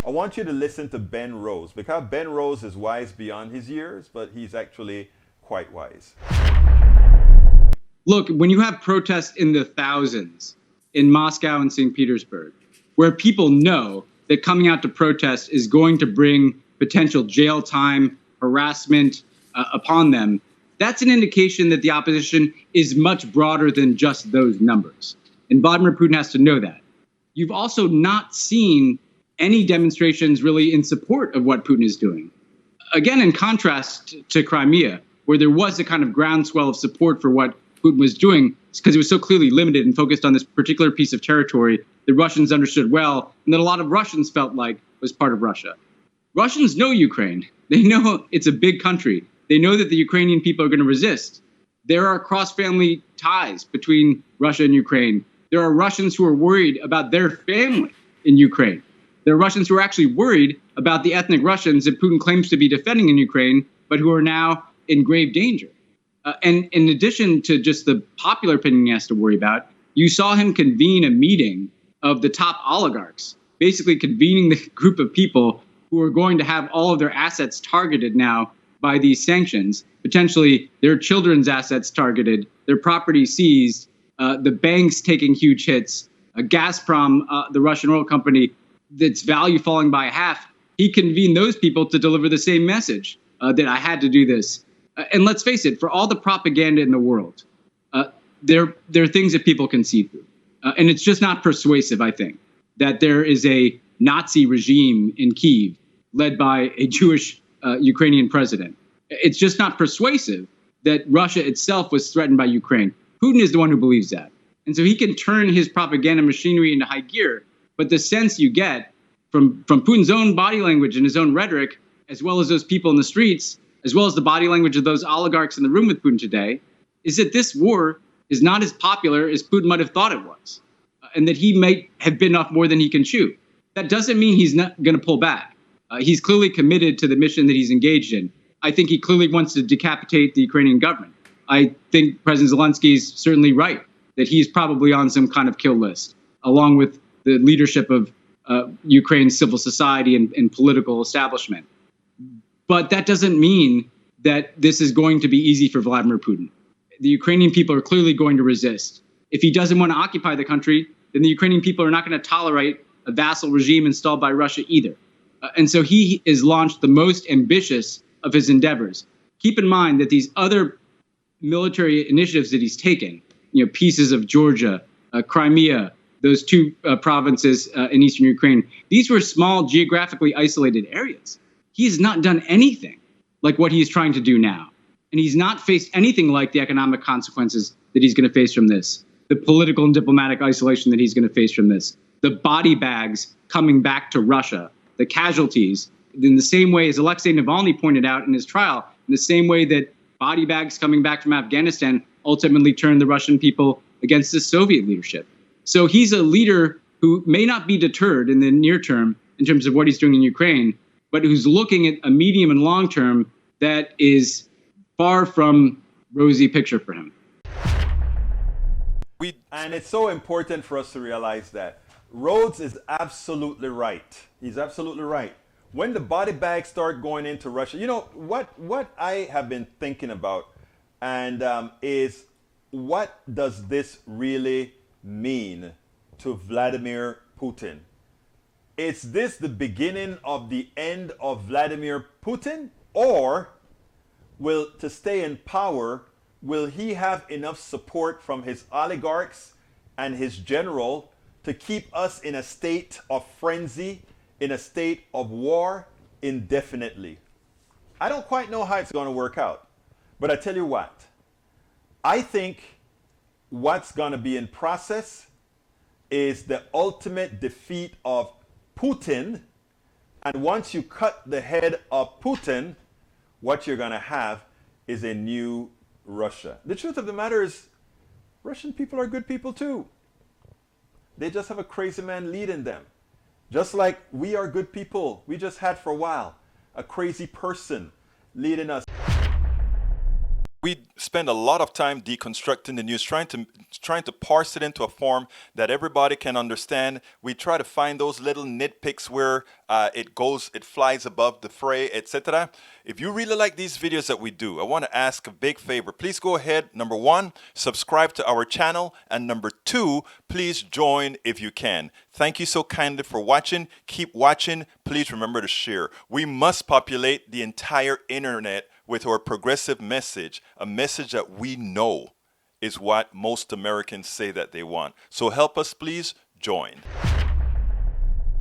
I want you to listen to Ben Rhodes, because Ben Rhodes is wise beyond his years, but he's actually quite wise. Look, when you have protests in the thousands in Moscow and St. Petersburg, where people know that coming out to protest is going to bring potential jail time, harassment upon them, that's an indication that the opposition is much broader than just those numbers. And Vladimir Putin has to know that. You've also not seen any demonstrations really in support of what Putin is doing. Again, in contrast to Crimea, where there was a kind of groundswell of support for what Putin was doing, because it was so clearly limited and focused on this particular piece of territory the Russians understood well, and that a lot of Russians felt like was part of Russia. Russians know Ukraine. They know it's a big country. They know that the Ukrainian people are going to resist. There are cross-family ties between Russia and Ukraine. There are Russians who are worried about their family in Ukraine. There are Russians who are actually worried about the ethnic Russians that Putin claims to be defending in Ukraine, but who are now in grave danger. And in addition to just the popular opinion he has to worry about, you saw him convene a meeting of the top oligarchs, basically convening the group of people who are going to have all of their assets targeted now by these sanctions, potentially their children's assets targeted, their property seized, the banks taking huge hits, Gazprom, the Russian oil company, its value falling by half. He convened those people to deliver the same message, that I had to do this. And let's face it, for all the propaganda in the world, there are things that people can see through. And it's just not persuasive, I think, that there is a Nazi regime in Kyiv led by a Jewish Ukrainian president. It's just not persuasive that Russia itself was threatened by Ukraine. Putin is the one who believes that. And so he can turn his propaganda machinery into high gear. But the sense you get from Putin's own body language and his own rhetoric, as well as those people in the streets, as well as the body language of those oligarchs in the room with Putin today, is that this war is not as popular as Putin might have thought it was, and that he might have bitten off more than he can chew. That doesn't mean he's not going to pull back. He's clearly committed to the mission that he's engaged in. I think he clearly wants to decapitate the Ukrainian government. I think President Zelensky is certainly right that he's probably on some kind of kill list, along with the leadership of Ukraine's civil society and political establishment. But that doesn't mean that this is going to be easy for Vladimir Putin. The Ukrainian people are clearly going to resist. If he doesn't want to occupy the country, then the Ukrainian people are not going to tolerate a vassal regime installed by Russia either. And so he has launched the most ambitious of his endeavors. Keep in mind that these other military initiatives that he's taken, pieces of Georgia, Crimea, those two provinces in eastern Ukraine, these were small, geographically isolated areas. He has not done anything like what he's trying to do now. And he's not faced anything like the economic consequences that he's going to face from this, the political and diplomatic isolation that he's going to face from this, the body bags coming back to Russia, the casualties, in the same way as Alexei Navalny pointed out in his trial, in the same way that body bags coming back from Afghanistan ultimately turned the Russian people against the Soviet leadership. So he's a leader who may not be deterred in the near term in terms of what he's doing in Ukraine, but who's looking at a medium and long term that is far from rosy picture for him. And it's so important for us to realize that Rhodes is absolutely right. He's absolutely right. When the body bags start going into Russia, what I have been thinking about and is what does this really mean to Vladimir Putin? Is this the beginning of the end of Vladimir Putin? Or to stay in power, will he have enough support from his oligarchs and his general to keep us in a state of frenzy, in a state of war indefinitely? I don't quite know how it's going to work out. But I tell you what, I think what's going to be in process is the ultimate defeat of Putin. And once you cut the head of Putin, what you're going to have is a new Russia. The truth of the matter is, Russian people are good people too. They just have a crazy man leading them. Just like we are good people. We just had for a while a crazy person leading us. We spend a lot of time deconstructing the news, trying to parse it into a form that everybody can understand. We try to find those little nitpicks where it flies above the fray, etc. If you really like these videos that we do, I want to ask a big favor. Please go ahead. Number one, subscribe to our channel, and number two, please join if you can. Thank you so kindly for watching. Keep watching. Please remember to share. We must populate the entire internet with our progressive message, a message that we know is what most Americans say that they want. So help us, please join.